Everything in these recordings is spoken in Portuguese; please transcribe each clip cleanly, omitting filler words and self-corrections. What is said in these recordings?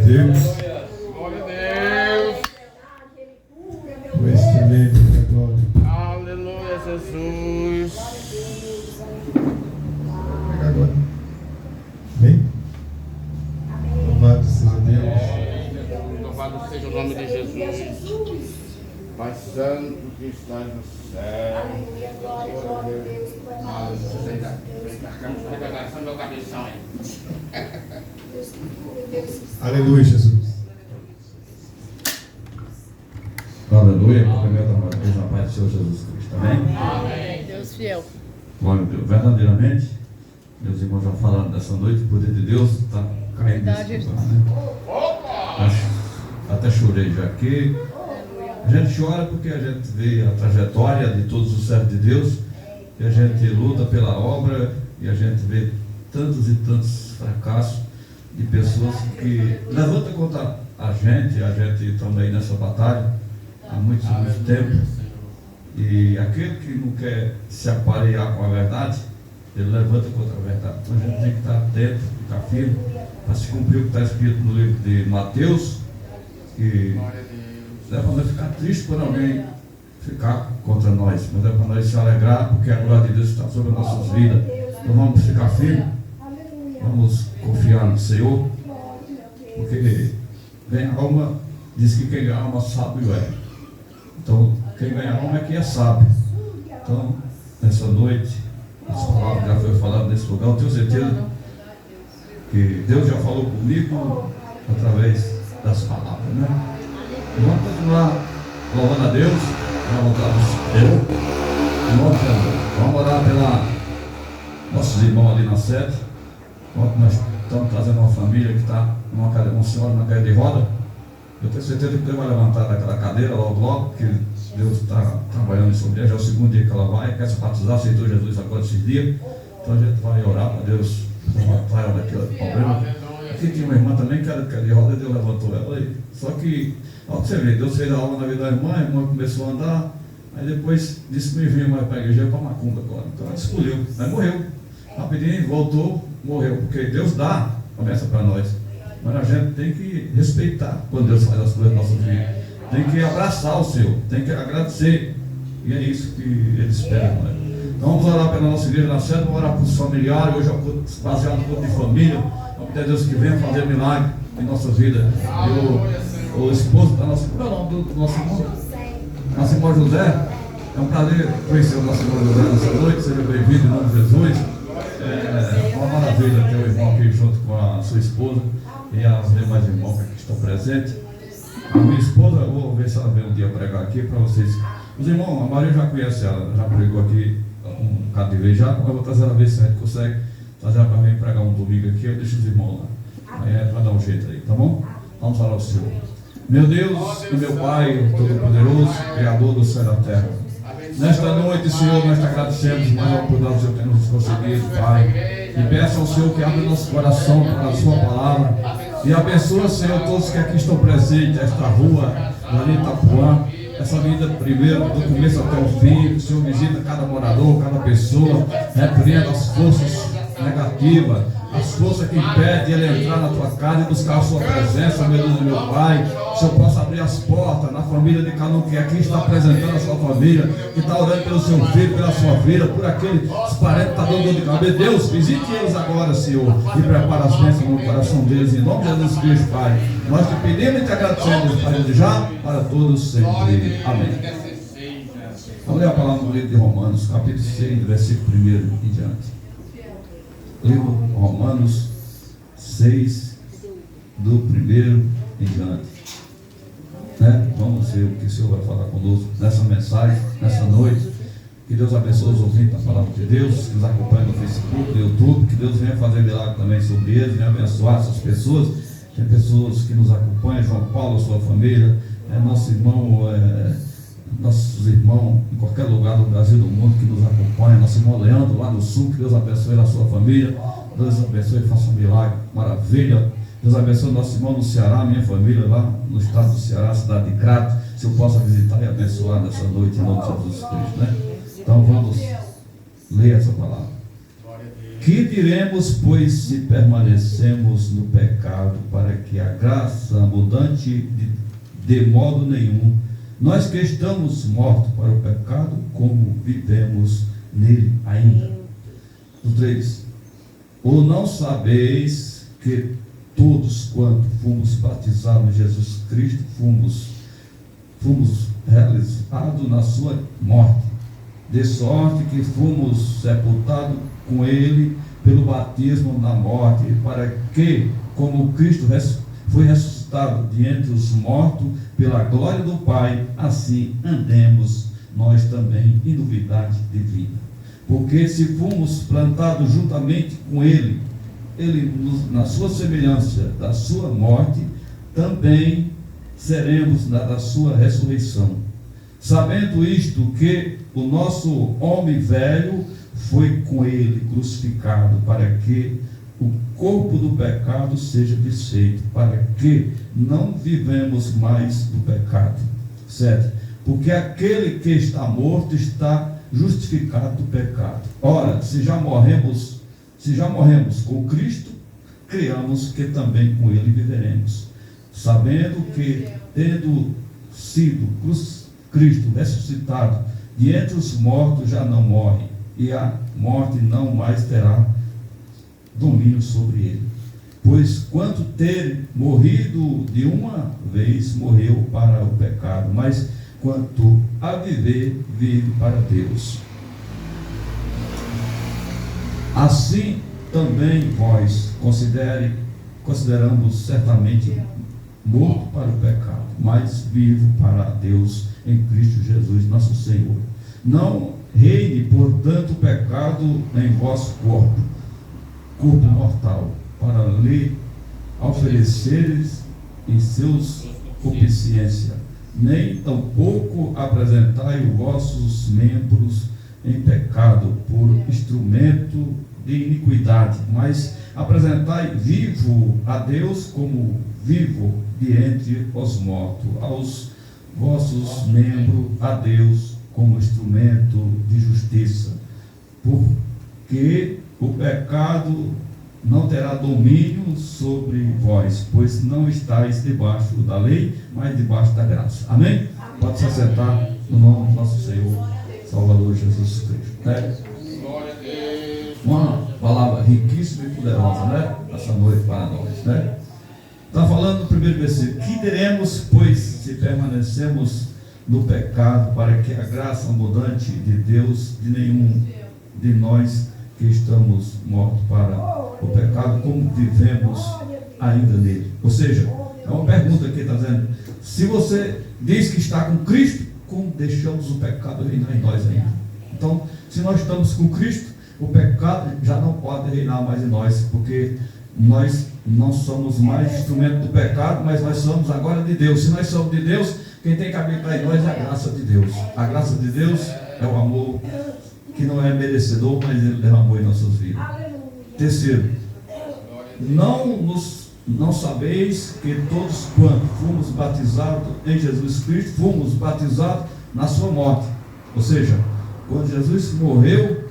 Deus. Glória a Deus. O excelente da glória. Aleluia, Jesus. Pega agora. Amém? Louvado seja Deus. Louvado seja o nome de Jesus. Pai Santo que estás no céu. Glória a Deus. Aleluia. Revelação do meu cabeção aí. Aleluia, Jesus. Aleluia, cumprimento a Deus na paz do Senhor Jesus Cristo, amém? Amém. Deus fiel. Glória a Deus, verdadeiramente, meus irmãos já falaram dessa noite, o poder de Deus está caindo nesse lugar, né? Até chorei já aqui. A gente chora porque a gente vê a trajetória de todos os servos de Deus, e a gente luta pela obra, e a gente vê tantos e tantos fracassos de pessoas que levantam contra a gente também nessa batalha há muito tempo. E aquele que não quer se aparelhar com a verdade, ele levanta contra a verdade. Então a gente tem que estar atento, ficar firme, para se cumprir o que está escrito no livro de Mateus, que não é para nós ficar triste quando alguém ficar contra nós, mas é para nós se alegrar, porque a glória de Deus está sobre as nossas vidas. Então vamos ficar firmes, vamos confiar no Senhor, porque ganha alma, diz que quem ganha alma sábio é. Então, quem ganha alma é quem é sábio. Então, nessa noite, as palavras já foi falado nesse lugar, eu tenho certeza que Deus já falou comigo através das palavras, né? Vamos continuar louvando a Deus, vamos orar pela nossos irmãos ali na sede. Nós estamos trazendo uma família que está uma senhora na cadeira de roda. Eu tenho certeza que Deus vai levantar daquela cadeira logo, que Deus está trabalhando sobre ela. Já é o segundo dia que ela vai, quer se batizar, aceitou Jesus agora esses dias. Então a gente vai orar para Deus levantar ela daquele problema. Aqui tinha uma irmã também que era de cadeira de roda, Deus levantou ela aí. Só que, olha você vê, Deus fez a obra na vida da irmã, a irmã começou a andar, aí depois disse que me vinha mais para a igreja, para Macumba agora. Então ela escolheu, aí morreu. Rapidinho, voltou, morreu, porque Deus dá promessa para nós. Mas a gente tem que respeitar quando Deus faz as coisas na nossa vida. Tem que abraçar o Senhor, tem que agradecer. E é isso que Ele espera de nós. Então vamos orar pela nossa igreja na sede, vamos orar para os familiares. Hoje é um culto baseado no culto de família. Vamos pedir a Deus que venha fazer milagre em nossa vida. E o esposo da nossa. Qual é o nome do nosso irmão? Nosso irmão José. É um prazer conhecer o nosso irmão José nessa noite. Seja bem-vindo em nome de Jesus. É uma maravilha ter o irmão aqui junto com a sua esposa e as demais irmãos que aqui estão presentes. A minha esposa, eu vou ver se ela vem um dia pregar aqui para vocês. Os irmãos, a Maria já conhece ela, já pregou aqui um bocado de vez já. Eu vou trazer ela, ver se a gente consegue trazer ela para vir pregar um domingo aqui. Eu deixo os irmãos lá. Aí é para dar um jeito aí, tá bom? Vamos falar ao Senhor. Meu Deus e meu Pai Todo-Poderoso, Criador do céu e da terra. Nesta noite, Senhor, nós te agradecemos mais ao cuidado que o Senhor tem nos concedido, Pai. E peço ao Senhor que abra nosso coração para a sua palavra. E abençoa, Senhor, todos que aqui estão presentes, esta rua, ali em Itapuã, essa vida primeiro, do começo até o fim. O Senhor visita cada morador, cada pessoa, repreenda as forças negativas, as forças que impedem ele entrar na tua casa e buscar a sua presença, meu Deus e meu Pai. O Senhor possa abrir as portas na família de cada um que aqui está apresentando a sua família, que está orando pelo seu filho, pela sua vida, por aqueles parentes que estão dando dor de cabeça. Deus, visite eles agora, Senhor, e prepara as bênçãos no coração deles, em nome de Jesus Cristo, Pai. Nós te pedimos e te agradecemos, Pai, de já, para todos sempre. Amém. Vamos ler a palavra no livro de Romanos, capítulo 6, versículo 1 em diante. Livro Romanos 6, do 1 em diante. Vamos ver o que o Senhor vai falar conosco nessa mensagem, nessa noite. Que Deus abençoe os ouvintes da palavra de Deus, que nos acompanham no Facebook, no YouTube. Que Deus venha fazer milagre também sobre eles, venha abençoar essas pessoas. Tem pessoas que nos acompanham, João Paulo, sua família, nosso irmão, nossos irmãos em qualquer lugar do Brasil e do mundo que nos acompanham, nosso irmão Leandro lá no sul, que Deus abençoe a sua família, Deus abençoe e faça um milagre, maravilha. Deus abençoe nosso irmão no Ceará, minha família lá no estado do Ceará, cidade de Crato, se eu possa visitar e abençoar nessa noite em nome de Jesus Cristo, Então vamos ler essa palavra. Que diremos, pois, se permanecemos no pecado, para que a graça abundante de modo nenhum, nós que estamos mortos para o pecado, como vivemos nele ainda. O 3. Ou não sabeis que todos quanto fomos batizados em Jesus Cristo, fomos realizados na sua morte, de sorte que fomos sepultados com ele pelo batismo na morte, para que, como Cristo foi ressuscitado de entre os mortos pela glória do Pai, assim andemos nós também em novidade de vida. Porque se fomos plantados juntamente com ele, na sua semelhança da sua morte, também seremos na da sua ressurreição. Sabendo isto, que o nosso homem velho foi com ele crucificado, para que o corpo do pecado seja desfeito, para que não vivemos mais do pecado. 7. Porque aquele que está morto está justificado do pecado. Ora, se já morremos com Cristo, criamos que também com ele viveremos, sabendo que, tendo sido Cristo ressuscitado de entre os mortos, já não morre, e a morte não mais terá domínio sobre ele. Pois quanto ter morrido de uma vez, morreu para o pecado, mas quanto a viver, vive para Deus. Assim também vós consideramos certamente morto para o pecado, mas vivo para Deus em Cristo Jesus nosso Senhor. Não reine, portanto, o pecado em vosso corpo mortal, para lhe ofereceres em seus concupiscência, nem tampouco apresentai os vossos membros em pecado por instrumento de iniquidade, mas apresentai vivo a Deus como vivo de entre os mortos, aos vossos membros a Deus como instrumento de justiça, porque o pecado não terá domínio sobre vós, pois não estáis debaixo da lei, mas debaixo da graça. Amém? Pode se assentar no nome do nosso Senhor Salvador Jesus Cristo. Né? Uma palavra riquíssima e poderosa, né? Essa noite para nós, né? Está falando no primeiro versículo: que diremos, pois, se permanecemos no pecado, para que a graça abundante de Deus, de nenhum de nós que estamos mortos para o pecado, como vivemos ainda nele? Ou seja, é uma pergunta que está dizendo: se você diz que está com Cristo, como deixamos o pecado reinar em nós ainda? Então, se nós estamos com Cristo, o pecado já não pode reinar mais em nós, porque nós não somos mais instrumento do pecado, mas nós somos agora de Deus. Se nós somos de Deus, quem tem que habitar em nós é a graça de Deus. A graça de Deus é o amor que não é merecedor, mas ele derramou em nossas vidas. Terceiro, não sabeis que todos quanto fomos batizados em Jesus Cristo, fomos batizados na sua morte. Ou seja, quando Jesus morreu,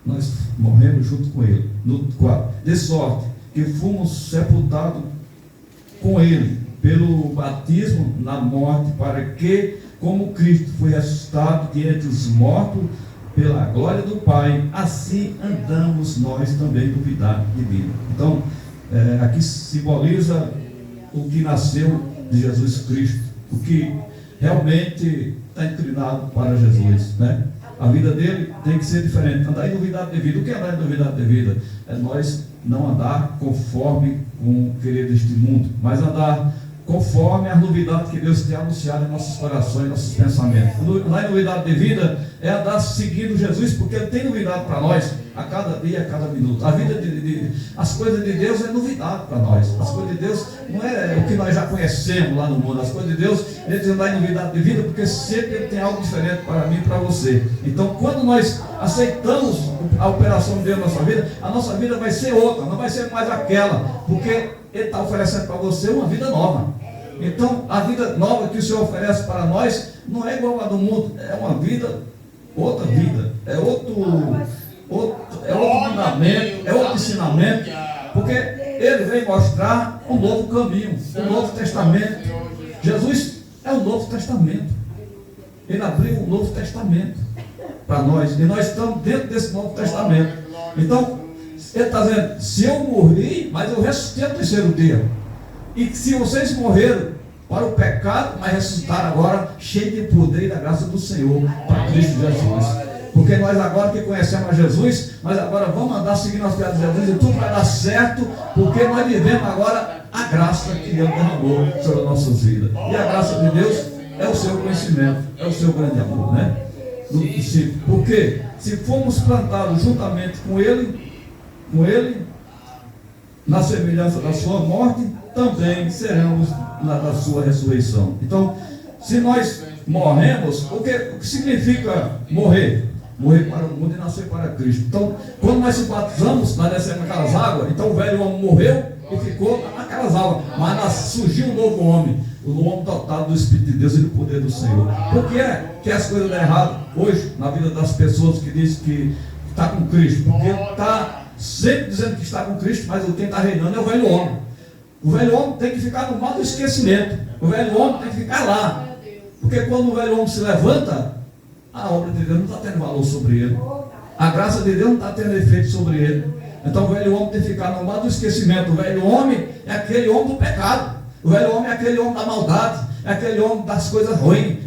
nós morremos junto com ele. No 4, de sorte que fomos sepultados com ele pelo batismo na morte, para que, como Cristo foi ressuscitado de entre os mortos pela glória do Pai, assim andamos nós também em novidade de vida. Então, aqui simboliza o que nasceu de Jesus Cristo, o que realmente está inclinado para Jesus, né? A vida dele tem que ser diferente, andar em novidade de vida. O que é andar em novidade de vida? É nós não andar conforme com o querer deste mundo, mas andar conforme as novidades que Deus tem anunciado em nossos corações, nossos pensamentos. Andar em novidade de vida é andar seguindo Jesus, porque Ele tem novidade para nós a cada dia, a cada minuto. A vida as coisas de Deus é novidade para nós. As coisas de Deus não é o que nós já conhecemos lá no mundo. As coisas de Deus, Ele tem andar em novidade de vida, porque sempre Ele tem algo diferente para mim e para você. Então, quando nós aceitamos a operação de Deus na nossa vida vai ser outra, não vai ser mais aquela, porque Ele está oferecendo para você uma vida nova. Então, a vida nova que o Senhor oferece para nós não é igual a do mundo, é uma vida, outra vida, é outro mandamento, é outro ensinamento, porque ele veio mostrar um novo caminho, um novo testamento. Jesus é o Novo Testamento. Ele abriu um Novo Testamento para nós. E nós estamos dentro desse Novo Testamento. Então, ele está dizendo, se eu morri, mas eu ressuscitei no terceiro dia. E se vocês morreram para o pecado, mas ressuscitaram agora, cheio de poder e da graça do Senhor, para Cristo Jesus. Porque nós agora que conhecemos a Jesus, nós agora vamos andar seguindo as piadas de Jesus e tudo vai dar certo, porque nós vivemos agora a graça que Ele derramou sobre as nossas vidas. E a graça de Deus é o seu conhecimento, é o seu grande amor, né? Porque se formos plantados juntamente com Ele, na semelhança da sua morte, também seremos na da sua ressurreição. Então, se nós morremos, o que significa morrer? Morrer para o mundo e nascer para Cristo. Então, quando nós se batizamos, nós descemos naquelas águas, então o velho homem morreu e ficou naquelas águas, mas surgiu um novo homem, o homem dotado do Espírito de Deus e do poder do Senhor. Por que é que as coisas dão errado hoje na vida das pessoas que dizem que está com Cristo? Porque está sempre dizendo que está com Cristo, mas quem está reinando é o velho homem. O velho homem tem que ficar no mal do esquecimento. O velho homem tem que ficar lá. Porque quando o velho homem se levanta, a obra de Deus não está tendo valor sobre ele. A graça de Deus não está tendo efeito sobre ele. Então o velho homem tem que ficar no mal do esquecimento. O velho homem é aquele homem do pecado. O velho homem é aquele homem da maldade. É aquele homem das coisas ruins.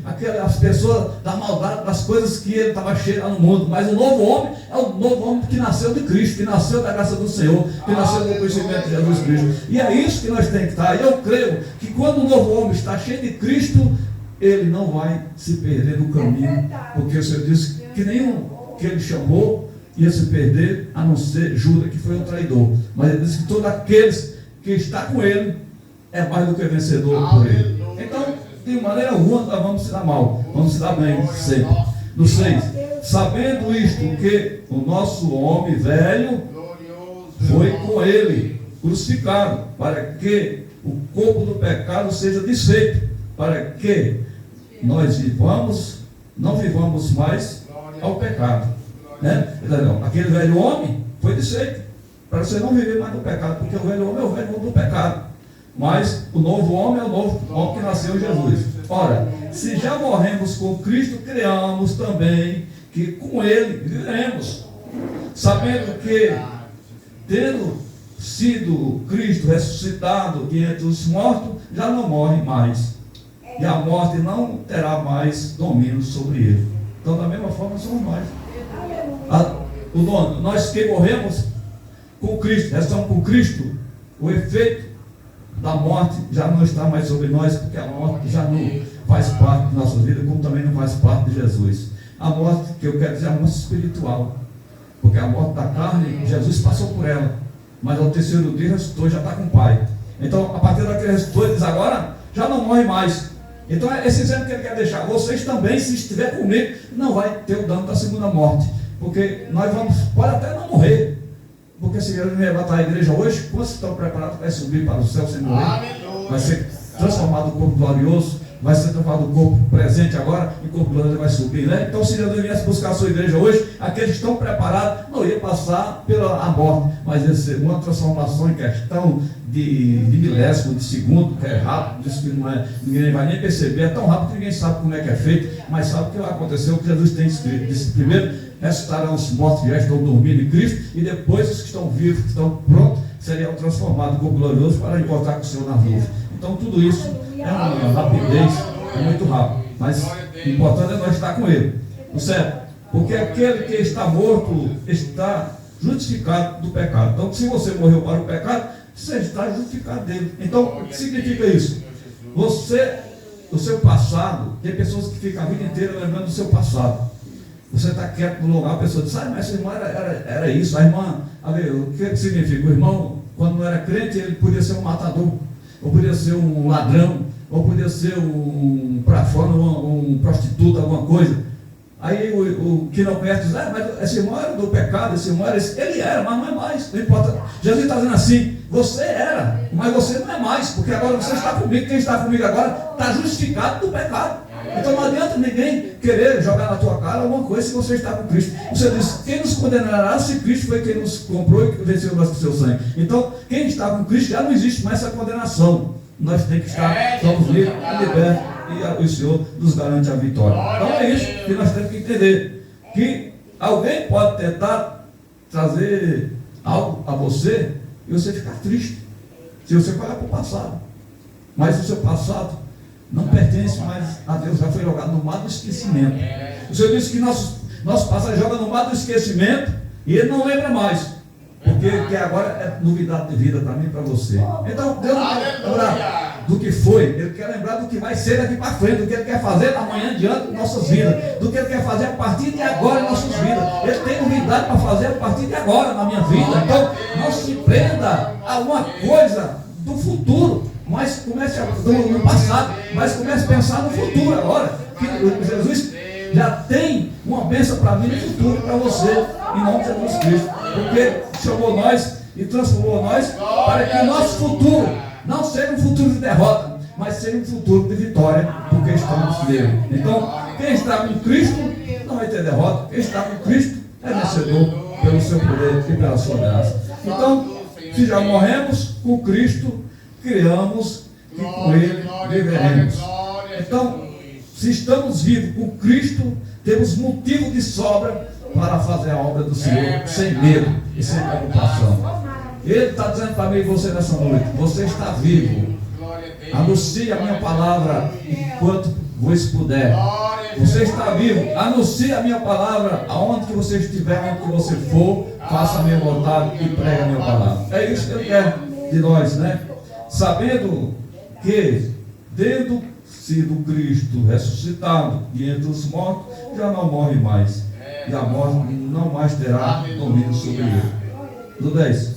As pessoas da maldade, das coisas que ele estava cheio lá no mundo. Mas o novo homem é o novo homem que nasceu de Cristo, que nasceu da graça do Senhor, que nasceu do conhecimento de Jesus Cristo. E é isso que nós temos que estar. E eu creio que quando o novo homem está cheio de Cristo, ele não vai se perder no caminho, porque o Senhor disse que nenhum que ele chamou ia se perder, a não ser Judas, que foi um traidor. Mas ele disse que todos aqueles que estão com ele é mais do que vencedor por ele. Então, de maneira alguma, nós vamos se dar mal, vamos se dar bem sempre. No 6, sabendo isto, que o nosso homem velho foi com ele crucificado, para que o corpo do pecado seja desfeito, para que nós não vivamos mais ao pecado, né? Então, aquele velho homem foi desfeito, para você não viver mais no pecado, porque o velho homem é o velho homem do pecado, mas o novo homem é o novo homem que nasceu em Jesus. Ora, se já morremos com Cristo, creamos também que com Ele viveremos, sabendo que, tendo sido Cristo ressuscitado entre os mortos, já não morre mais, e a morte não terá mais domínio sobre ele. Então, da mesma forma, somos nós. Nós que morremos com Cristo, estamos com Cristo, o efeito da morte já não está mais sobre nós, porque a morte já não faz parte de nossa vida, como também não faz parte de Jesus. A morte, que eu quero dizer, é a morte espiritual, porque a morte da carne, Jesus passou por ela, mas ao terceiro dia ressuscitou, já está com o Pai. Então, a partir daquele ressuscitou, ele diz agora, já não morre mais. Então, é esse exemplo que ele quer deixar. Vocês também, se estiver comigo, não vai ter o dano da segunda morte, porque nós pode até não morrer. Porque se ele levantar a igreja hoje, quantos estão preparados para subir para o céu sem morrer? Vai ser transformado o corpo glorioso, vai ser transformado o corpo presente agora, e o corpo glorioso vai subir, né? Então, se Jesus viesse buscar a sua igreja hoje, aqueles que estão preparados não iam passar pela morte, mas ia ser uma transformação em questão de milésimo, de segundo, que é rápido, diz que não é, ninguém vai nem perceber, é tão rápido que ninguém sabe como é que é feito, mas sabe o que aconteceu, o que Jesus tem escrito. Disse primeiro, ressuscitarão os mortos que já estão dormindo em Cristo, e depois os que estão vivos, que estão prontos, seriam transformados com o glorioso para encontrar com o Senhor nas nuvens. Então tudo isso é uma rapidez, é muito rápido, mas o importante é nós estar com Ele, certo? Porque aquele que está morto está justificado do pecado. Então, se você morreu para o pecado, você está justificado dele. Então, o que significa isso? O seu passado, tem pessoas que ficam a vida inteira lembrando do seu passado. Você está quieto no lugar, a pessoa diz, mas essa irmã era isso. A irmã, o que significa? O irmão, quando não era crente, ele podia ser um matador, ou podia ser um ladrão, ou podia ser um profano, um prostituto, alguma coisa. Aí o que não conhece diz, mas esse irmão era do pecado, esse irmão era esse. Ele era, mas não é mais, não importa. Jesus está dizendo assim, você era, mas você não é mais, porque agora você está comigo, quem está comigo agora está justificado do pecado. Então não adianta ninguém querer jogar na tua cara alguma coisa se você está com Cristo. Você diz, quem nos condenará se Cristo foi quem nos comprou e venceu nós com seu sangue? Então, quem está com Cristo já não existe mais essa condenação. Nós temos que estar, somos livres e libertos, e o Senhor nos garante a vitória. Então é isso que nós temos que entender, que alguém pode tentar trazer algo a você e você ficar triste, se você olhar para o passado. Mas o seu passado não pertence mais a Deus, já foi jogado no mar do esquecimento. O Senhor disse que nosso passado joga no mar do esquecimento e Ele não lembra mais, porque que agora é novidade de vida também para você. Então Deus não quer lembrar do que foi, Ele quer lembrar do que vai ser daqui para frente, do que Ele quer fazer amanhã diante de nossas vidas, do que Ele quer fazer a partir de agora em nossas vidas. Ele tem novidade para fazer a partir de agora na minha vida. Então não se prenda a uma coisa do futuro, mas comece no passado, mas comece a pensar no futuro agora, que Jesus já tem uma bênção para mim no futuro, para você, em nome de Jesus Cristo, porque chamou nós e transformou nós para que o nosso futuro não seja um futuro de derrota, mas seja um futuro de vitória, porque estamos nele. Então, quem está com Cristo não vai ter derrota, quem está com Cristo é vencedor pelo seu poder e pela sua graça. Então, se já morremos com Cristo, criamos e com Ele viveremos. Então, se estamos vivos com Cristo, temos motivo de sobra para fazer a obra do Senhor, sem medo e sem preocupação. Ele está dizendo para mim e você nessa noite, você está vivo. Anuncie a minha palavra enquanto vos puder. Você está vivo, anuncie a minha palavra aonde que você estiver, aonde que você for, faça a minha vontade e pregue a minha palavra. É isso que Ele quer de nós, né? Sabendo que, tendo sido Cristo ressuscitado de entre os mortos, já não morre mais, e a morte não mais terá domínio sobre ele. Do 10.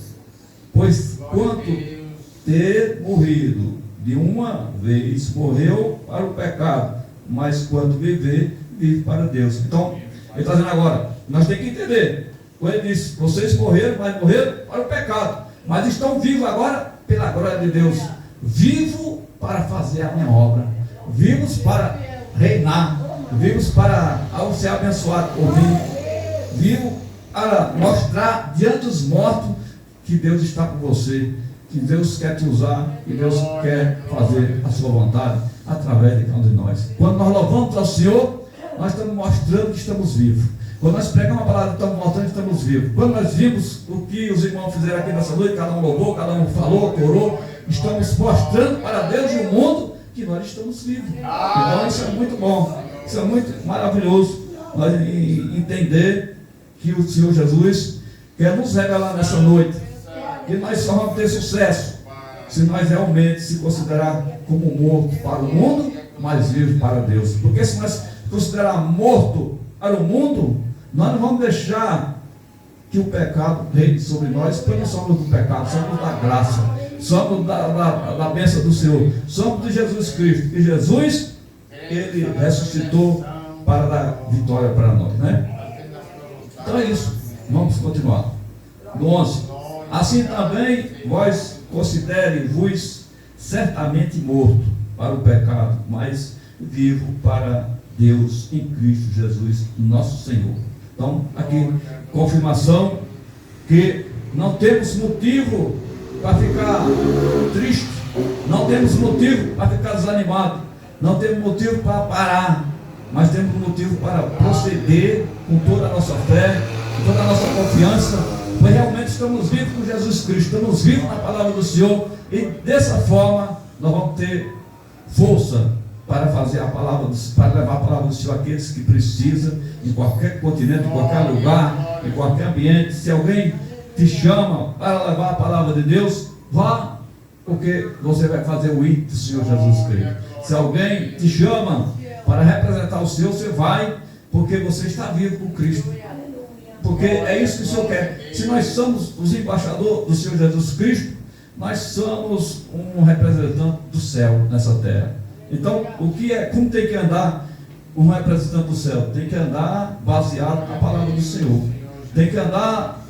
Pois quanto ter morrido de uma vez, morreu para o pecado, mas quanto viver, vive para Deus. Então, ele está dizendo agora, nós temos que entender. Quando ele disse, vocês morreram, mas morreram para o pecado, mas estão vivos agora pela glória de Deus, vivo para fazer a minha obra, vivos para reinar, vivos para ser abençoado por mim, vivo para mostrar diante dos mortos que Deus está com você, que Deus quer te usar, que Deus quer fazer a sua vontade através de cada um de nós. Quando nós louvamos ao Senhor, nós estamos mostrando que estamos vivos. Quando nós pregamos a palavra, estamos mostrando que estamos vivos. Quando nós vimos o que os irmãos fizeram aqui nessa noite, cada um louvou, cada um falou, orou, estamos mostrando para Deus e o mundo que nós estamos vivos. Então isso é muito bom, isso é muito maravilhoso, nós entender que o Senhor Jesus quer nos revelar nessa noite, que nós só vamos ter sucesso se nós realmente se considerar como morto para o mundo, mas vivo para Deus. Porque se nós considerar morto para o mundo, nós não vamos deixar que o pecado reine sobre nós, porque não somos do pecado, somos da graça, somos da bênção do Senhor, somos de Jesus Cristo. E Jesus, Ele ressuscitou para dar vitória para nós, né? Então é isso, vamos continuar. No 11. Assim também vós considere-vos certamente morto para o pecado, mas vivo para Deus em Cristo Jesus, nosso Senhor. Então, aqui, confirmação que não temos motivo para ficar triste, não temos motivo para ficar desanimado, não temos motivo para parar, mas temos motivo para proceder com toda a nossa fé, com toda a nossa confiança, pois realmente estamos vivos com Jesus Cristo, estamos vivos na palavra do Senhor, e dessa forma nós vamos ter força para fazer a palavra, para levar a palavra do Senhor àqueles que precisam, em qualquer continente, em qualquer lugar, em qualquer ambiente. Se alguém te chama para levar a palavra de Deus, vá, porque você vai fazer o ímpeto do Senhor Jesus Cristo. Se alguém te chama para representar o Senhor, você vai, porque você está vivo com Cristo. Porque é isso que o Senhor quer. Se nós somos os embaixadores do Senhor Jesus Cristo, nós somos um representante do céu nessa terra. Então, como tem que andar um representante do céu? Tem que andar baseado na palavra do Senhor. Tem que andar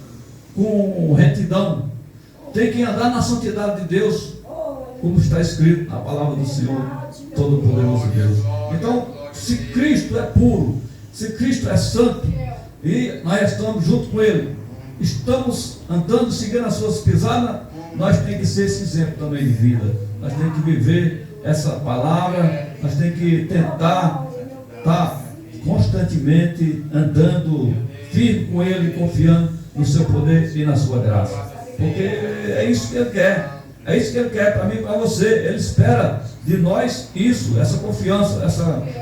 com retidão. Tem que andar na santidade de Deus, como está escrito na palavra do Senhor Todo-Poderoso Deus. Então, se Cristo é puro, se Cristo é santo, e nós estamos junto com Ele, estamos andando, seguindo as suas pisadas, nós temos que ser esse exemplo também de vida. Nós temos que viver essa palavra, nós temos que tentar estar constantemente andando firme com Ele, confiando no seu poder e na sua graça. Porque é isso que Ele quer. É isso que Ele quer para mim e para você. Ele espera de nós isso, essa confiança,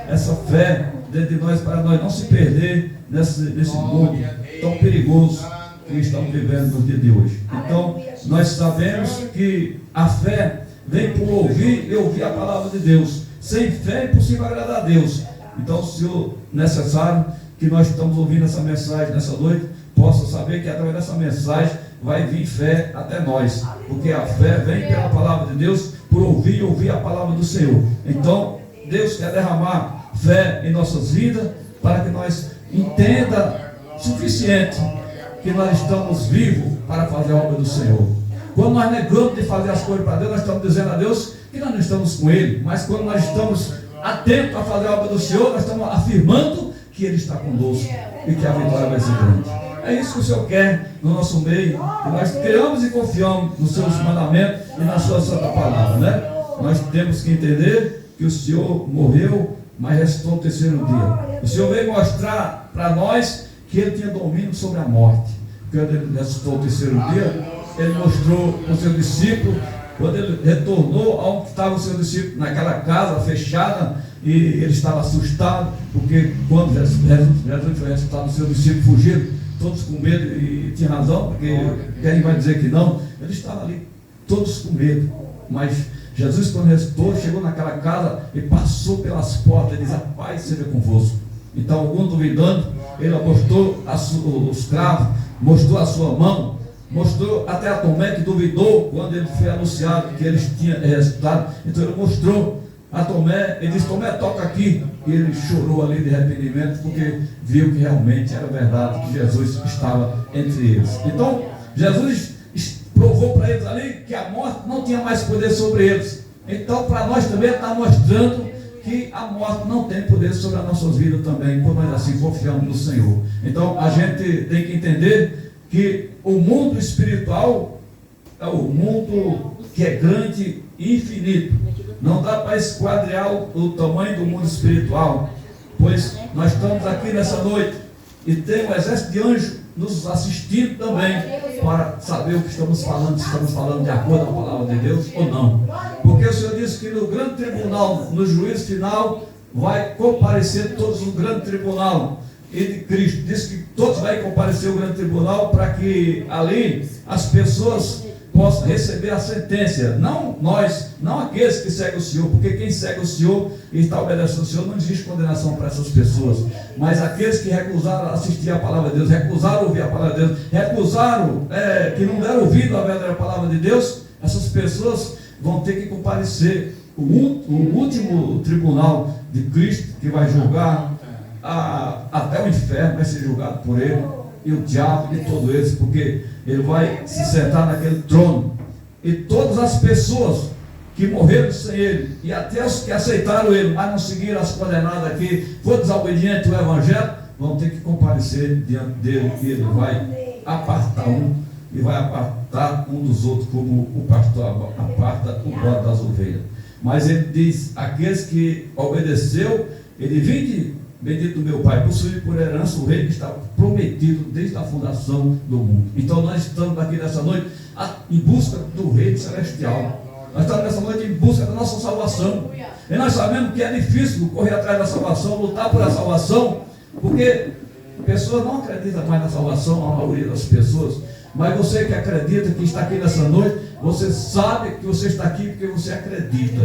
essa fé dentro de nós, para nós não se perder nesse mundo tão perigoso que estamos vivendo no dia de hoje. Então, nós sabemos que a fé vem por ouvir e ouvir a palavra de Deus. Sem fé é impossível agradar a Deus. Então, se o necessário que nós estamos ouvindo essa mensagem nessa noite, possa saber que através dessa mensagem vai vir fé até nós, porque a fé vem pela palavra de Deus, por ouvir e ouvir a palavra do Senhor. Então, Deus quer derramar fé em nossas vidas, para que nós entenda suficiente que nós estamos vivos para fazer a obra do Senhor. Quando nós negamos de fazer as coisas para Deus, nós estamos dizendo a Deus que nós não estamos com Ele, mas quando nós estamos atentos a fazer a obra do Senhor, nós estamos afirmando que Ele está conosco e que a vitória vai ser grande. É isso que o Senhor quer no nosso meio, que nós criamos e confiamos nos seus mandamentos e na sua santa palavra, né? Nós temos que entender que o Senhor morreu, mas ressuscitou no terceiro dia. O Senhor veio mostrar para nós que Ele tinha domínio sobre a morte. Quando Ele ressuscitou no terceiro dia, Ele mostrou para o seu discípulo, quando Ele retornou aonde estava o seu discípulo, naquela casa fechada, e ele estava assustado, porque quando Jesus foi ressuscitado, os seus discípulos fugiram, todos com medo, e tinha razão, porque quem vai dizer que não? Ele estava ali, todos com medo, mas Jesus, quando ressuscitou, chegou naquela casa e passou pelas portas e disse: a paz seja convosco. Então, algum duvidando, ele mostrou os cravos, mostrou a sua mão, mostrou até a Tomé, que duvidou quando ele foi anunciado que eles tinham ressuscitado. Então ele mostrou a Tomé, ele disse: Tomé, toca aqui. E ele chorou ali de arrependimento, porque viu que realmente era verdade, que Jesus estava entre eles. Então Jesus provou para eles ali que a morte não tinha mais poder sobre eles. Então, para nós também está mostrando que a morte não tem poder sobre as nossas vidas também, por nós assim confiamos no Senhor. Então a gente tem que entender que o mundo espiritual é o mundo que é grande e infinito. Não dá para esquadrear o tamanho do mundo espiritual, pois nós estamos aqui nessa noite e tem um exército de anjos nos assistindo também, para saber o que estamos falando, se estamos falando de acordo com a palavra de Deus ou não. Porque o Senhor disse que no grande tribunal, no juízo final, vai comparecer todos no grande tribunal. E de Cristo disse que todos vão comparecer ao grande tribunal, para que ali as pessoas possam receber a sentença. Não nós, não aqueles que seguem o Senhor, porque quem segue o Senhor e está obedecendo ao Senhor, não existe condenação para essas pessoas. Mas aqueles que recusaram assistir a palavra de Deus, recusaram ouvir a palavra de Deus, recusaram, que não deram ouvido à verdadeira palavra de Deus, essas pessoas vão ter que comparecer o último tribunal de Cristo, que vai julgar até o inferno, vai ser julgado por ele, e o diabo e todos eles, porque ele vai se sentar naquele trono, e todas as pessoas que morreram sem ele, e até os que aceitaram ele, mas não seguiram as condenadas aqui, foram desobedientes ao evangelho, vão ter que comparecer diante dele, e ele vai apartar um, e vai apartar um dos outros, como o pastor aparta o bode das ovelhas. Mas ele diz: aqueles que obedeceu, ele: vinde, bendito do meu Pai, possuir por herança o reino que está prometido desde a fundação do mundo. Então nós estamos aqui nessa noite em busca do reino celestial. Nós estamos nessa noite em busca da nossa salvação. E nós sabemos que é difícil correr atrás da salvação, lutar por a salvação, porque pessoas não acreditam mais na salvação, a maioria das pessoas. Mas você que acredita, que está aqui nessa noite, você sabe que você está aqui porque você acredita.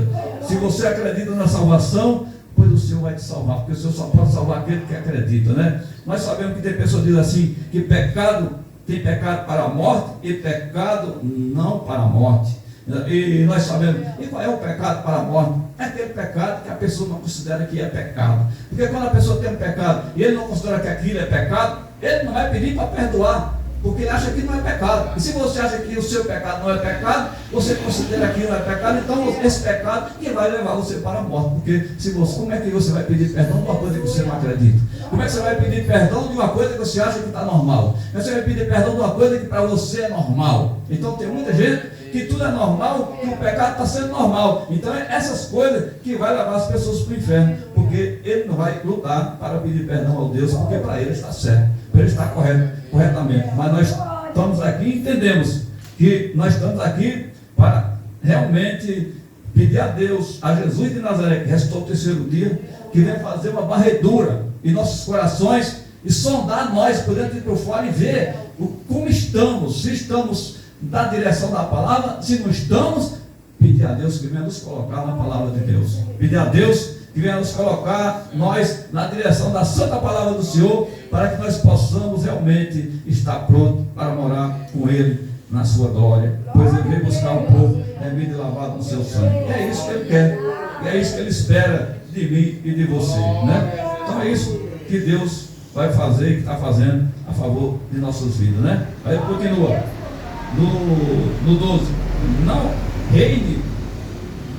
Se você acredita na salvação, pois o Senhor vai te salvar, porque o Senhor só pode salvar aquele que acredita, né? Nós sabemos que tem pessoas que dizem assim, que pecado, tem pecado para a morte e pecado não para a morte. E nós sabemos, e qual é o pecado para a morte? É aquele pecado que a pessoa não considera que é pecado. Porque quando a pessoa tem um pecado e ele não considera que aquilo é pecado, ele não vai pedir para perdoar. porque ele acha que não é pecado. E se você acha que o seu pecado não é pecado, você considera que não é pecado, então esse pecado que vai levar você para a morte. Porque se você, como é que você vai pedir perdão de uma coisa que você não acredita? Como é que você vai pedir perdão de uma coisa que você acha que está normal? Como é que você vai pedir perdão de uma coisa que para você é normal? Então tem muita gente que tudo é normal, que o pecado está sendo normal. Então é essas coisas que vai levar as pessoas para o inferno, porque ele não vai lutar para pedir perdão ao Deus, porque para ele está certo, para ele está corretamente. Mas nós estamos aqui e entendemos que nós estamos aqui para realmente pedir a Deus, a Jesus de Nazaré, que restou o terceiro dia, que vem fazer uma varredura em nossos corações e sondar nós por dentro e por fora e ver como estamos, se estamos na direção da palavra, se não estamos, pedir a Deus que venha nos colocar na palavra de Deus, pedir a Deus que venha nos colocar nós na direção da santa palavra do Senhor, para que nós possamos realmente estar prontos para morar com Ele na sua glória, pois Ele veio buscar um povo remido e lavado no seu sangue, e é isso que Ele quer, e é isso que Ele espera de mim e de você, né? Então é isso que Deus vai fazer e que está fazendo a favor de nossas vidas, né? Aí continua no 12: não reine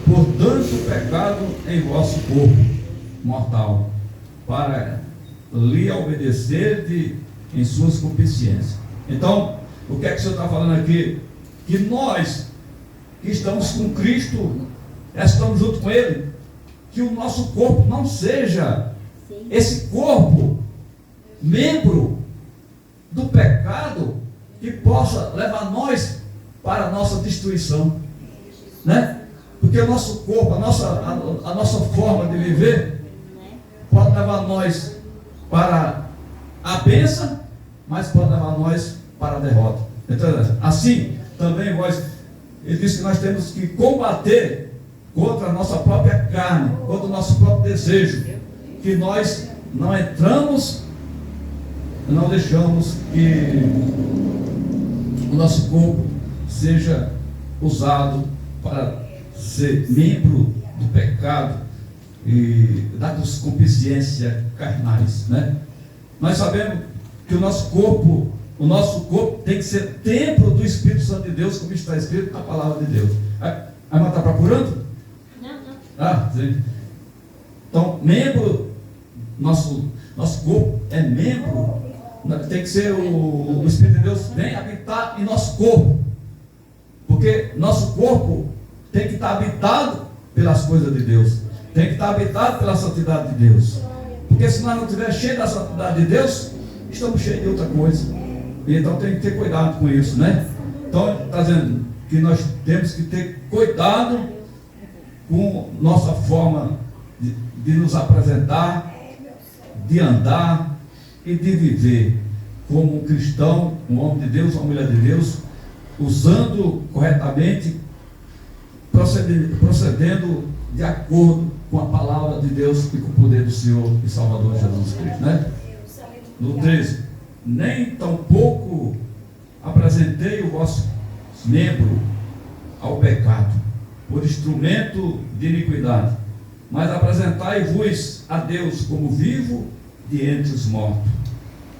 por tanto pecado em vosso corpo mortal, para lhe obedecer em suas concupiscências. Então, o que é que o Senhor está falando aqui? Que nós que estamos com Cristo, estamos junto com Ele, que o nosso corpo não seja esse corpo membro do pecado que possa levar nós para a nossa destruição, né? Porque o nosso corpo, a nossa forma de viver pode levar nós para a bênção, mas pode levar nós para a derrota. Então, assim também ele diz que nós temos que combater contra a nossa própria carne, contra o nosso próprio desejo, que nós não entramos, não deixamos que o nosso corpo seja usado para ser membro do pecado e das concupiscências carnais, né? Nós sabemos que o nosso corpo tem que ser templo do Espírito Santo de Deus, como está escrito na palavra de Deus. A irmã está procurando? Não. Sim. Então, membro, nosso corpo é membro. Tem que ser o Espírito de Deus vem habitar em nosso corpo, porque nosso corpo tem que estar habitado pelas coisas de Deus, tem que estar habitado pela santidade de Deus, porque se nós não estivermos cheios da santidade de Deus, estamos cheios de outra coisa, e então tem que ter cuidado com isso, né? Então está dizendo que nós temos que ter cuidado com nossa forma de nos apresentar, de andar e de viver como um cristão, um homem de Deus, uma mulher de Deus, usando corretamente, procedendo de acordo com a palavra de Deus e com o poder do Senhor e Salvador Jesus Cristo, né? No 13: nem tampouco apresentei o vosso membro ao pecado por instrumento de iniquidade, mas apresentai-vos a Deus como vivo de entre os mortos,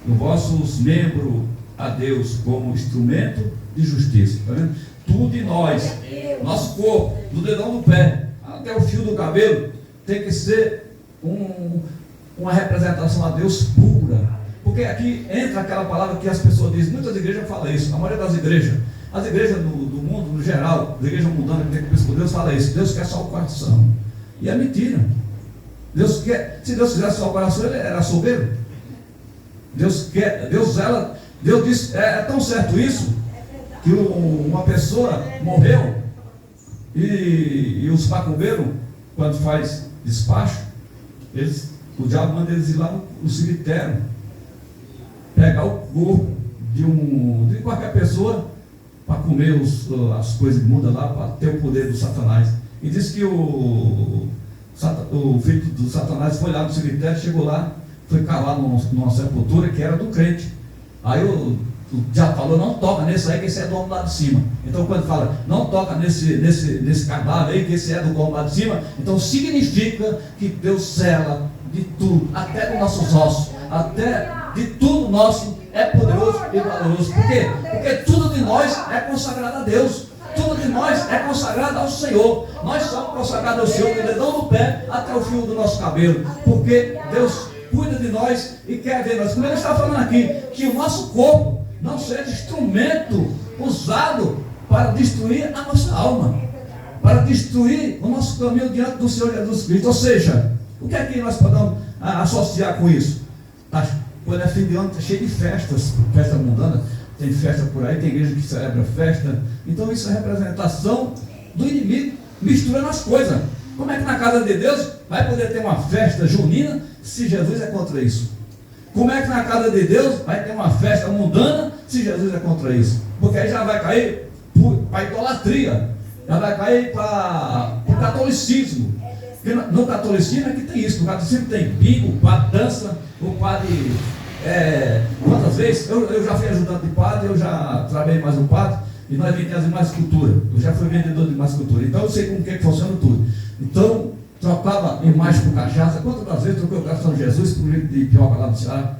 os vossos membros a Deus como instrumento de justiça. Está vendo? Tudo em nós, nosso corpo, do dedão do pé até o fio do cabelo, tem que ser uma representação a Deus pura. Porque aqui entra aquela palavra que as pessoas dizem, muitas igrejas falam isso, a maioria das igrejas, as igrejas do mundo, no geral, as igrejas mundanas que tem que com Deus, fala isso: Deus quer só o coração. E é mentira. Deus quer, se Deus quisesse só o coração, ele era soberbo. Deus disse, é tão certo isso, que uma pessoa morreu, e os macumbeiros, quando faz despacho, o diabo manda eles ir lá no cemitério, pegar o corpo de qualquer pessoa, para comer as coisas imundas lá, para ter o poder do Satanás. E diz que o filho do Satanás foi lá no cemitério, chegou lá, foi cavar numa sepultura que era do crente. Aí o diabo falou: não toca nesse aí, que esse é do homem lá de cima. Então quando fala, não toca nesse cadáver aí, que esse é do homem lá de cima, então significa que Deus cela de tudo, até dos nossos ossos, até de tudo nosso, é poderoso e valoroso. Por quê? Porque tudo de nós é consagrado a Deus. Tudo de nós é consagrado ao Senhor. Nós somos consagrados ao Senhor, do dedão do pé até o fio do nosso cabelo. Porque Deus cuida de nós e quer ver nós. Como ele está falando aqui, que o nosso corpo não seja instrumento usado para destruir a nossa alma, para destruir o nosso caminho diante do Senhor Jesus Cristo. Ou seja, o que é que nós podemos associar com isso? Quando é fim de ano, está cheio de festas, festa mundana, tem festa por aí, tem igreja que celebra festa. Então isso é representação do inimigo, misturando as coisas. Como é que na casa de Deus vai poder ter uma festa junina se Jesus é contra isso? Como é que na casa de Deus vai ter uma festa mundana se Jesus é contra isso? Porque aí já vai cair para a idolatria, já vai cair para o catolicismo. Porque no catolicismo é que tem isso. No catolicismo tem bingo, o padre dança, o padre... quantas vezes? Eu já fui ajudante de padre, eu já trabalhei mais um padre, e nós vendemos mais cultura. Eu já fui vendedor de mais cultura, então eu sei como que funciona tudo. Então, trocava imagem por cachaça. Quantas vezes troquei o coração de Jesus por um litro de pioca lá no Ceará?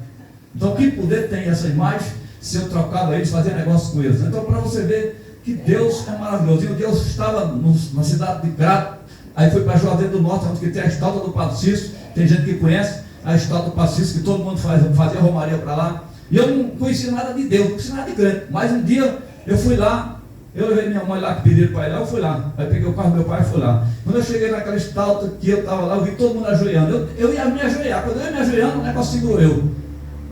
Então, que poder tem essa imagem se eu trocava eles, fazia negócio com eles? Então, para você ver que Deus é maravilhoso. E Deus estava na cidade de Crato, aí foi para Juazeiro do Norte, onde tem a estátua do Padre Cícero. Tem gente que conhece a estátua do Padre Cícero, que todo mundo fazia romaria para lá. E eu não conhecia nada de Deus, não conhecia nada de crente. Mas um dia eu fui lá, eu levei minha mãe lá que pediram para ir lá, eu fui lá. Aí peguei o carro do meu pai e fui lá. Quando eu cheguei naquela estátua que eu estava lá, eu vi todo mundo ajoelhando. Eu ia me ajoelhar. Quando eu ia me ajoelhando, o negócio segurou eu.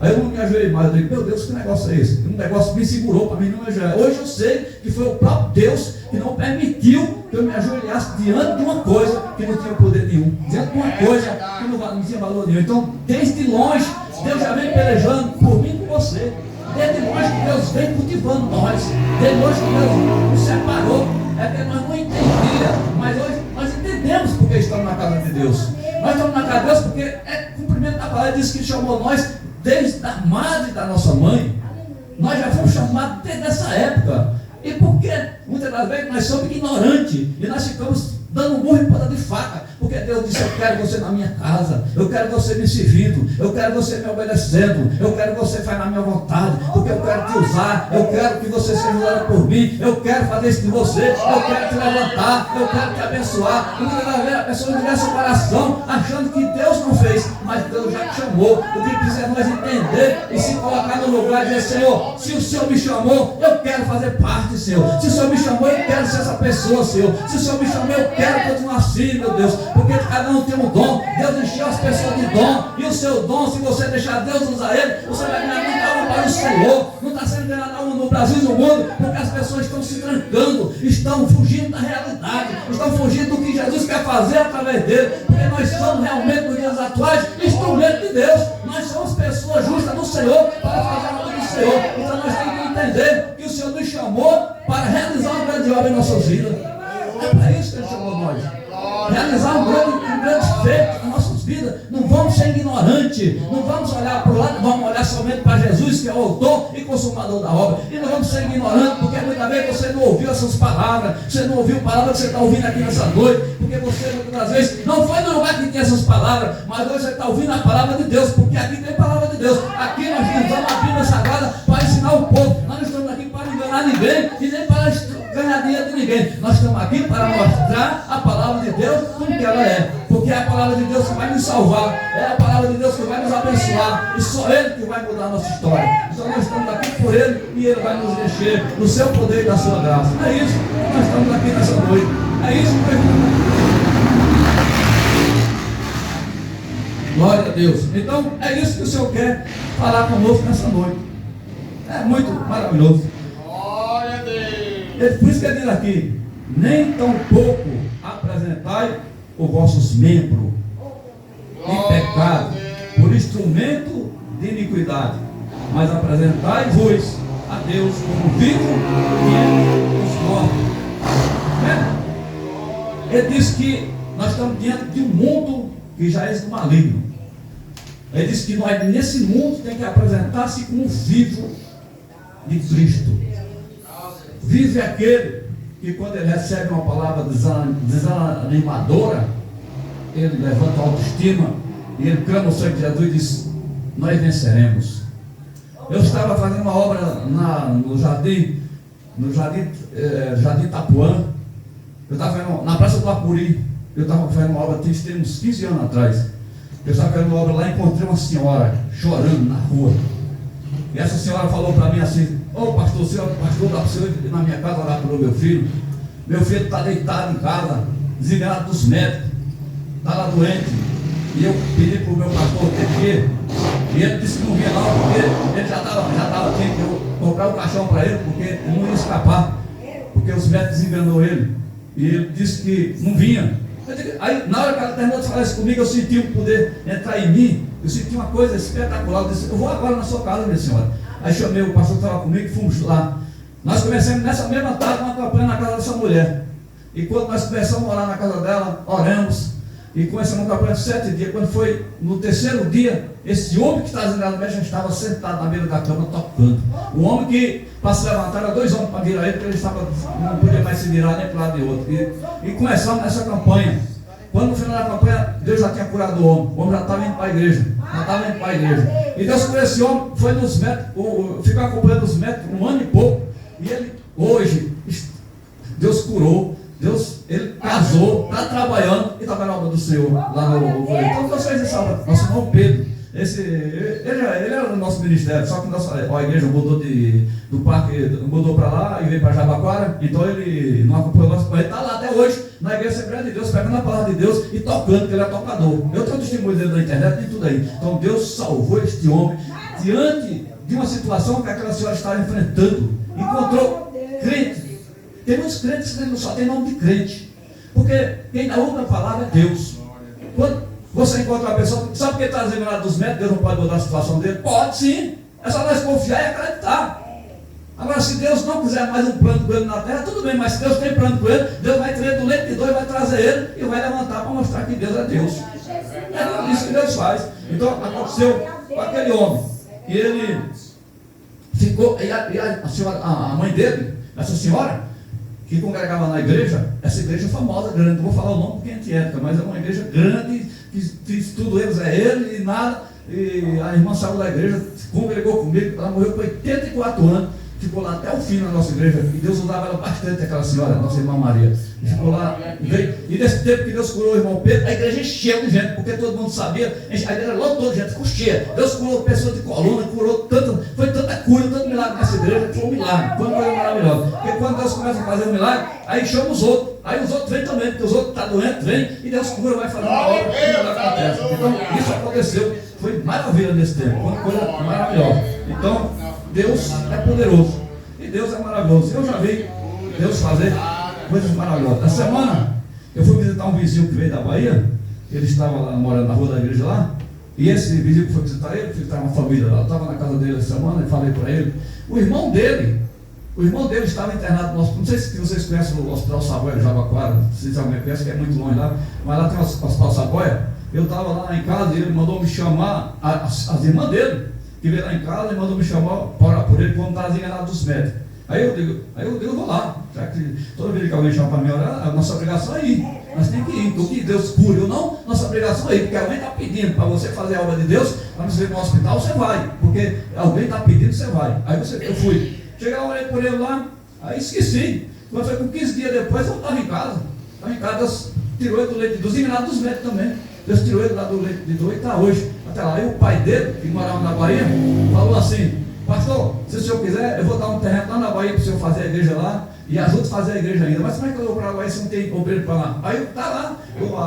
Aí eu não me ajoelhei mais. Eu digo, meu Deus, que negócio é esse? Um negócio me segurou para mim não me ajoelhar. Hoje eu sei que foi o próprio Deus que não permitiu que eu me ajoelhasse diante de uma coisa que não tinha poder nenhum, diante de uma coisa que não tinha valor nenhum. Então, desde longe, Deus já vem pelejando por mim e por você. Desde longe que Deus vem cultivando nós. Desde longe que Deus nos separou. É que nós não entendíamos, mas hoje nós entendemos porque estamos na casa de Deus. Nós estamos na casa de Deus porque é cumprimento da palavra, diz que chamou nós desde a madre da nossa mãe. Nós já fomos chamados desde essa época. E porque muitas das vezes nós somos ignorantes e nós ficamos dando murro em ponta de faca, porque Deus disse, eu quero você na minha casa, eu quero você me servindo, eu quero você me obedecendo, eu quero você fazer na minha vontade, porque eu quero te usar, eu quero que você seja usado por mim, eu quero fazer isso de você, eu quero te levantar, eu quero te abençoar. E muitas das vezes a pessoa não esse coração achando que Deus não fez, mas Deus já te chamou. O que precisa é nós entender e se colocar no lugar e dizer, Senhor, se o Senhor me chamou, eu quero fazer parte, Senhor. Se o Senhor me chamou, eu quero ser essa pessoa, Senhor. Se o Senhor me chamou, eu quero continuar assim, meu Deus, porque cada um tem um dom. Deus encheu as pessoas de dom, e o seu dom, se você deixar Deus usar ele, você vai ganhar muita alma para o Senhor. Não está sendo ganhado alma no Brasil e no mundo, porque as pessoas estão se trancando, estão fugindo da realidade, estão fugindo do que Jesus quer fazer através dele, porque nós somos realmente, nos dias atuais, instrumento de Deus. Nós somos pessoas justas do Senhor para fazer a obra do Senhor. Então nós temos que entender que o Senhor nos chamou para realizar uma grande obra em nossas vidas. É para isso que Ele chamou nós. Realizar um grande feito nas nossas vidas. Não vamos ser ignorantes. Não vamos olhar para o lado, vamos olhar somente para Jesus, que é o autor e consumador da obra. E não vamos ser ignorantes, porque muitas vezes você não ouviu essas palavras. Você não ouviu a palavra que você está ouvindo aqui nessa noite. Porque você muitas vezes não foi no lugar que tinha essas palavras. Mas hoje você está ouvindo a palavra de Deus. Porque aqui tem palavra de Deus. Aqui nós usamos a Bíblia Sagrada para ensinar o povo. Nós não estamos aqui para enganar ninguém e nem para ganhar dinheiro de ninguém. Nós estamos aqui para mostrar a palavra de Deus como que ela é. Porque é a palavra de Deus que vai nos salvar. É a palavra de Deus que vai nos abençoar. E só Ele que vai mudar a nossa história. Então nós estamos aqui por Ele e Ele vai nos encher do seu poder e da sua graça. É isso que nós estamos aqui nessa noite. É isso que nós estamos aqui. Glória a Deus. Então é isso que o Senhor quer falar conosco nessa noite. É muito maravilhoso. Glória a Deus. Por isso que ele diz aqui, nem tão pouco apresentai os vossos membros em pecado, por instrumento de iniquidade, mas apresentai-vos a Deus como vivo e Ele os mortos. Ele diz que nós estamos diante de um mundo que já é do maligno. Ele diz que nós nesse mundo tem que apresentar-se como vivo de Cristo. Vive aquele que quando ele recebe uma palavra desanimadora, ele levanta a autoestima e ele clama o sangue de Jesus e diz, nós venceremos. Eu estava fazendo uma obra no Jardim Itapuã. Eu estava fazendo na Praça do Apuri. Eu estava fazendo uma obra, tem uns 15 anos atrás. Eu estava fazendo uma obra lá e encontrei uma senhora chorando na rua. E essa senhora falou para mim assim: ô pastor, dá para o senhor ir na minha casa orar pelo meu filho? Meu filho está deitado em casa, desligado dos médicos, está lá doente. E eu pedi para o meu pastor ter que ir. E ele disse que não vinha não, porque ele já estava aqui, que eu comprar o caixão para ele, porque ele não ia escapar, porque os médicos enganou ele. E ele disse que não vinha. Aí, na hora que ela terminou de falar isso comigo, eu senti um poder entrar em mim. Eu senti uma coisa espetacular. Eu disse: eu vou agora na sua casa, minha senhora. Aí chamei o pastor que estava comigo e fomos lá. Nós começamos nessa mesma tarde uma campanha na casa dessa mulher. E quando nós começamos a orar na casa dela, oramos. E começamos uma campanha de 7 dias. Quando foi no terceiro dia, esse homem que está desligado no médico já estava sentado na beira da cama tocando. O homem que, para se levantar, era 2 homens para virar ele, porque ele não podia mais se virar nem para o lado de outro. E começamos nessa campanha. Quando no final da campanha, Deus já tinha curado o homem já estava indo para a igreja. E Deus curou esse homem, foi nos médicos, ficou acompanhando os médicos 1 ano e pouco. E ele, hoje, Deus curou. Ele casou, está trabalhando e está na obra do Senhor lá no. Então Deus fez essa obra. Nosso irmão Pedro, ele era do nosso ministério, só que a igreja mudou do parque, mudou para lá e veio para Jabaquara. Então ele não acompanhou o nosso pai, ele está lá até hoje na igreja Assembleia de Deus, pegando a palavra de Deus e tocando, porque ele é tocador. Eu tenho testemunho dele na internet e tudo aí. Então Deus salvou este homem diante de uma situação que aquela senhora estava enfrentando. Encontrou crente. Tem muitos crentes que só tem nome de crente, porque quem dá outra palavra é Deus. Quando você encontra uma pessoa, sabe que ele está desligado dos médicos, Deus não pode mudar a situação dele? Pode sim, é só nós confiar e acreditar. Agora, se Deus não quiser mais um plano com ele na terra, tudo bem, mas se Deus tem plano com ele, Deus vai tirar do leite de dor, vai trazer ele e vai levantar para mostrar que Deus é Deus. É isso que Deus faz. Então aconteceu com aquele homem, e ele ficou, e a mãe dele, essa senhora, que congregava na igreja, essa igreja famosa, grande, não vou falar o nome porque é antiética, mas é uma igreja grande, que tudo eles é ele e nada, e a irmã saiu da igreja, congregou comigo, ela morreu com 84 anos, ficou lá até o fim na nossa igreja, e Deus usava ela bastante, aquela senhora, nossa irmã Maria, ficou lá, e nesse tempo que Deus curou o irmão Pedro, a igreja encheu de gente, porque todo mundo sabia, a igreja lotou de gente, ficou cheia, Deus curou pessoas de coluna, curou tanto, foi tanta cura, tanto milagre nessa igreja, que foi um milagre, foi uma coisa maravilhosa, porque quando Deus começa a fazer um milagre, aí chama os outros, aí os outros vêm também, porque os outros estão doentes, vêm, e Deus cura, vai fazer uma obra, e o milagre acontece. Então isso aconteceu, foi maravilha nesse tempo, foi uma coisa maravilhosa. Então Deus é poderoso. Deus é maravilhoso. Eu já vi Deus fazer coisas maravilhosas. Essa semana eu fui visitar um vizinho que veio da Bahia. Ele estava lá morando na rua da igreja lá. E esse vizinho que foi visitar ele, que estava uma família lá, eu estava na casa dele essa semana e falei para ele. O irmão dele estava internado no hospital. Não sei se vocês conhecem o Hospital Saboia de Jabaquara. Se alguém conhece, que é muito longe lá. Mas lá tem o Hospital Saboia. Eu estava lá em casa e ele mandou me chamar, as irmãs dele, que veio lá em casa e mandou me chamar para orar por ele quando estava enganado dos médicos. Aí eu digo, eu vou lá, já que toda vez que alguém chama para mim orar, a nossa obrigação é ir. Nós temos que ir. Então que Deus cure ou não, nossa obrigação é ir, porque alguém está pedindo para você fazer a obra de Deus, para você ir no hospital, você vai, porque alguém está pedindo, você vai. Aí eu fui. Cheguei lá, orei por ele lá, aí esqueci. Quando foi com 15 dias depois, eu estava em casa. Deus tirou ele do leite de dor, enganado dos médicos também. Deus tirou ele lá do leite de dor e está hoje. Até lá. Aí o pai dele, que morava na Bahia, falou assim: pastor, se o senhor quiser, eu vou dar um terreno lá na Bahia para o senhor fazer a igreja lá, e ajuda a fazer a igreja ainda. Mas como é que eu vou para a Bahia se não tem obreiro para lá? Aí está lá,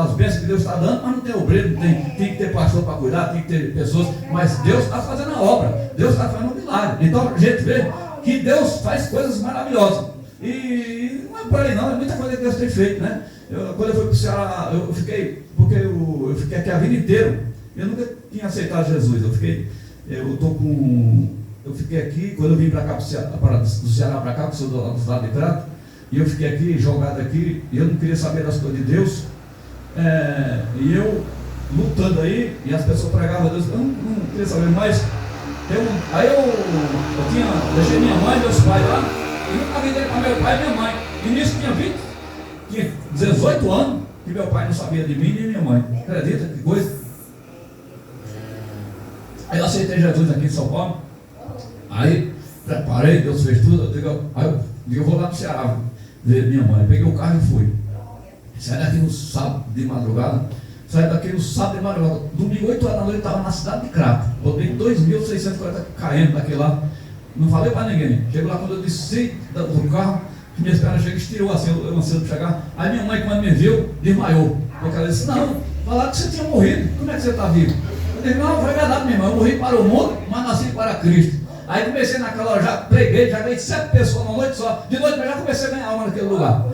as bênçãos que Deus está dando, mas não tem obreiro, tem que ter pastor para cuidar, tem que ter pessoas, mas Deus está fazendo a obra, Deus está fazendo um milagre. Então a gente vê que Deus faz coisas maravilhosas. E não é por aí não, é muita coisa que Deus tem feito, né? Quando eu fui para o Ceará, eu fiquei aqui a vida inteira, eu nunca tinha aceitado Jesus, eu fiquei aqui, quando eu vim para cá, do Ceará para cá, porque sou do estado de Prato, e eu fiquei aqui, jogado aqui, e eu não queria saber das coisas de Deus, e eu lutando aí, e as pessoas pregavam a Deus, eu não queria saber mais. Aí eu deixei minha mãe, meus pais lá, e nunca vendei para meu pai e minha mãe, e nisso tinha 18 anos, que meu pai não sabia de mim nem minha mãe. Acredita que coisa? Aí eu aceitei Jesus aqui em São Paulo. Aí, preparei, Deus fez tudo. Eu vou lá no Ceará ver minha mãe. Peguei o carro e fui. Saí daqui no sábado de madrugada. Saí daqui no sábado de madrugada. Domingo, 8 horas da noite, estava na cidade de Crato. Botei 2.640 km daquele lá. Não falei para ninguém. Chego lá, quando eu desci do carro, que minhas pernas chegam, estirou assim, eu ansioso para chegar. Aí minha mãe, quando me viu, desmaiou. Porque ela disse: não, falaram que você tinha morrido. Como é que você está vivo? Eu disse: não, foi verdade, minha irmã. Eu morri para o mundo, mas nasci para Cristo. Aí comecei naquela hora, já preguei, já ganhei 7 pessoas numa noite só. De noite eu já comecei a ganhar alma naquele lugar.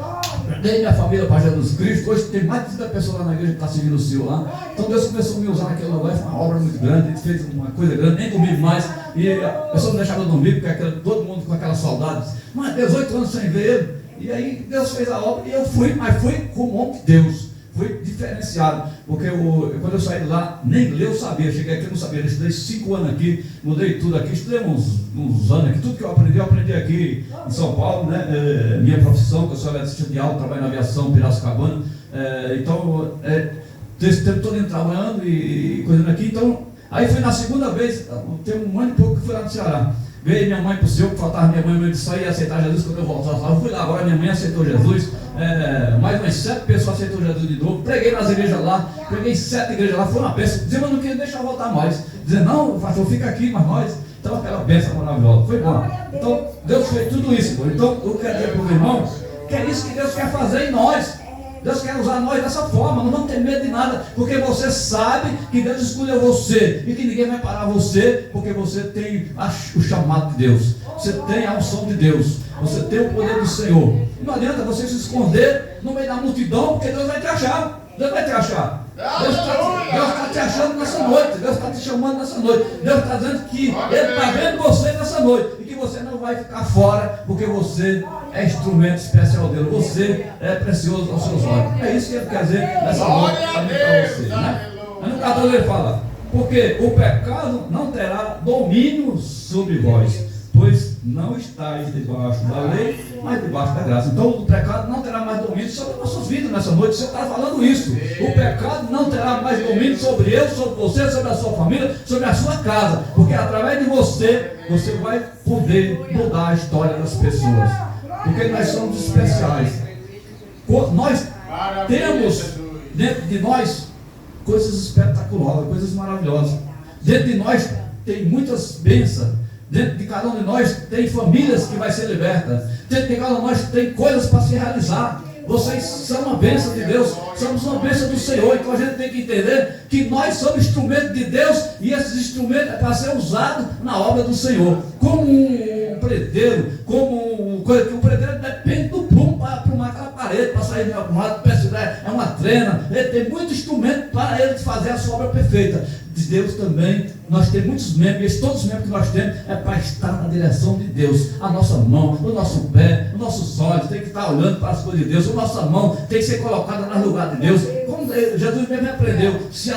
Dei minha família para Jesus Cristo. Hoje tem mais de 30 pessoas lá na igreja que estão seguindo o Senhor lá. Então Deus começou a me usar naquele lugar. Foi uma obra muito grande. Ele fez uma coisa grande, nem dormi mais. E a pessoa não deixava eu dormir, porque todo mundo com aquela saudade. Mas 18 anos sem ver ele. E aí Deus fez a obra. E eu fui, mas fui com o nome de Deus. Foi diferenciado, porque quando eu saí de lá, nem ler eu sabia. Cheguei aqui, eu não sabia. Eu estudei 5 anos aqui, mudei tudo aqui, estudei uns anos aqui. Tudo que eu aprendi aqui em São Paulo, né? Minha profissão, que eu sou eletricista de alta, trabalho na aviação Piracicabana. Então, esse tempo todo indo trabalhando e coisando aqui. Então, aí foi na segunda vez, tem um ano e pouco que fui lá no Ceará. Veio minha mãe para o Senhor, que faltava minha mãe disse: só ia aceitar Jesus quando eu voltar. Eu fui lá, agora minha mãe aceitou Jesus. Mais umas 7 pessoas aceitou Jesus de novo. Preguei nas igrejas lá, preguei 7 igrejas lá, foi uma bênção. Dizendo, mas não queria deixar voltar mais. Dizendo: não, pastor, fica aqui, mas nós. Então aquela bênção maravilhosa, foi bom. Então Deus fez tudo isso. Pô. Então eu quero dizer para os irmãos que é isso que Deus quer fazer em nós. Deus quer usar nós dessa forma, não vamos ter medo de nada, porque você sabe que Deus escolheu você e que ninguém vai parar você, porque você tem o chamado de Deus, você tem a unção de Deus, você tem o poder do Senhor. Não adianta você se esconder no meio da multidão, porque Deus vai te achar. Deus vai te achar. Deus está te achando nessa noite. Deus está te chamando nessa noite. Deus está dizendo que Ele está vendo você nessa noite e que você não vai ficar fora, porque você é instrumento especial dele. Você é precioso aos seus olhos. É isso que Ele quer dizer nessa noite para você, né? Aí no 14 ele fala: porque o pecado não terá domínio sobre vós, pois não estáis debaixo da lei, mas debaixo da graça. Então o pecado não terá mais domínio sobre as nossas vidas nessa noite. O Senhor está falando isso. O pecado não terá mais domínio sobre eu, sobre você, sobre a sua família, sobre a sua casa, porque através de você, você vai poder mudar a história das pessoas, porque nós somos especiais. Nós temos dentro de nós coisas espetaculosas, coisas maravilhosas. Dentro de nós tem muitas bênçãos. Dentro de cada um de nós tem famílias que vai ser libertas. Dentro de cada um de nós tem coisas para se realizar. Vocês são uma bênção de Deus, somos uma bênção do Senhor. Então a gente tem que entender que nós somos instrumentos de Deus, e esses instrumentos é para ser usados na obra do Senhor. Como um predeiro, como coisa que o predeiro depende do plumo para aprumar aquela parede, para sair de arrumado, é uma trena. Ele tem muito instrumento para ele fazer a sua obra perfeita. De Deus também, nós temos muitos membros, e todos os membros que nós temos é para estar na direção de Deus. A nossa mão, o nosso pé, os nossos olhos tem que estar olhando para as coisas de Deus. A nossa mão tem que ser colocada no lugar de Deus. Como Jesus mesmo aprendeu, se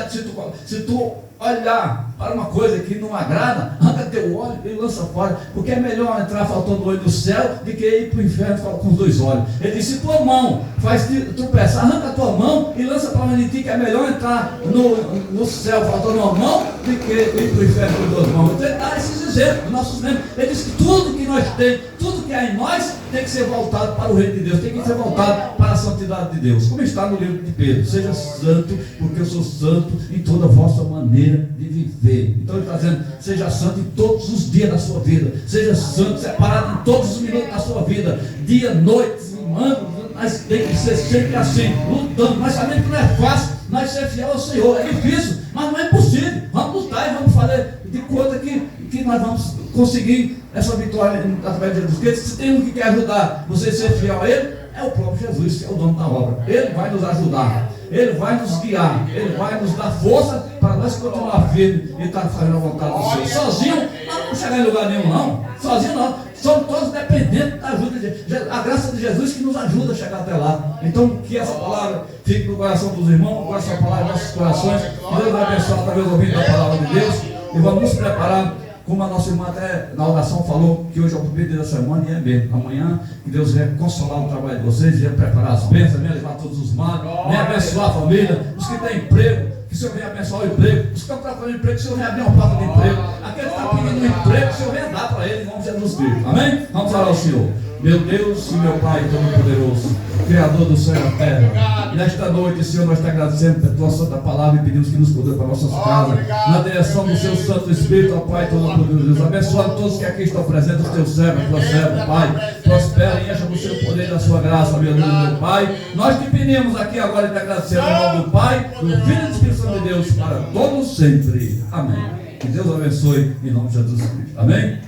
tu olhar para uma coisa que não agrada, arranca teu olho e lança fora, porque é melhor entrar faltando o olho do céu do que ir para o inferno com os 2 olhos. Ele disse: se tua mão faz tropeçar, arranca a tua mão e lança para onde de ti, que é melhor entrar no céu faltando uma mão do que ir para o inferno com 2 mãos. Então ele dá esses exemplos dos nossos membros. Ele disse que tudo que nós temos, tudo que há em nós, tem que ser voltado para o reino de Deus, tem que ser voltado para a santidade de Deus, como está no livro de Pedro: seja santo, porque eu sou santo em toda a vossa maneira de viver. Então ele está dizendo: seja santo em todos os dias da sua vida, seja santo, separado em todos os minutos da sua vida, dia, noite, ano. Nós tem que ser sempre assim, lutando. Nós sabemos que não é fácil nós ser fiel ao Senhor, é difícil, mas não é impossível. Vamos lutar e vamos fazer de conta que nós vamos conseguir essa vitória através de Jesus Cristo. Se tem um que quer ajudar você a ser fiel a Ele, é o próprio Jesus, que é o dono da obra. Ele vai nos ajudar, Ele vai nos guiar, Ele vai nos dar força para nós continuar firmes e estar fazendo a vontade do Senhor. Sozinho, nós não vamos chegar em lugar nenhum, não. Sozinho não. Somos todos dependentes da ajuda a graça de Jesus que nos ajuda a chegar até lá. Então que essa palavra fique no coração dos irmãos, com essa palavra em nossos corações. Deus vai abençoar através do ouvido da palavra de Deus. E vamos nos preparar, como a nossa irmã até na oração falou, que hoje é o primeiro dia da semana, e é mesmo. Amanhã, que Deus venha consolar o trabalho de vocês, venha preparar as bênçãos, venha levar todos os males, venha abençoar a família, os que têm emprego, que o Senhor venha abençoar o emprego. Os que estão procurando emprego, que o Senhor venha abrir uma porta de emprego. Aquele que está pedindo um emprego, que o Senhor venha dar para ele, em nome de Jesus Cristo. Amém? Vamos orar ao Senhor. Meu Deus e meu Pai Todo-Poderoso, Criador do céu e da terra, e nesta noite, Senhor, nós te agradecemos pela tua santa palavra e pedimos que nos conduz para nossas casas, na direção do seu Santo Espírito, ó Pai Todo-Poderoso. Deus, abençoa todos que aqui estão presentes, os teus servos, tua serva, Pai, prospera e encha do seu poder e da sua graça, meu Deus e meu Pai. Nós te pedimos aqui agora e te agradecemos em nome do Pai, do Filho e do Espírito Santo de Deus, para todos sempre. Amém. Que Deus abençoe em nome de Jesus Cristo. Amém?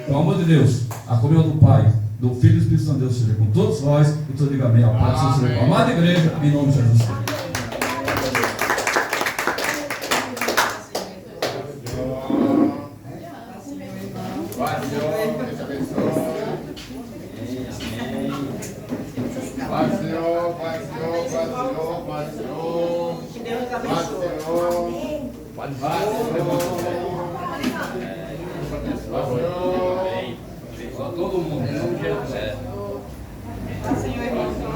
Pelo amor de Deus, a comunhão do Pai, do Filho e do Espírito Santo de Deus seja com todos nós, e todos digam amém. A paz do Senhor seja com a amada igreja, em nome de Jesus Cristo. Vai, Senhor, Deus abençoe. Vai, Senhor, vai, Senhor, vai, Senhor, vai, Senhor. Que Deus Vai, abençoe. Senhor. Vai, Senhor. Todo mundo, em nome de Jesus. Senhor, irmão.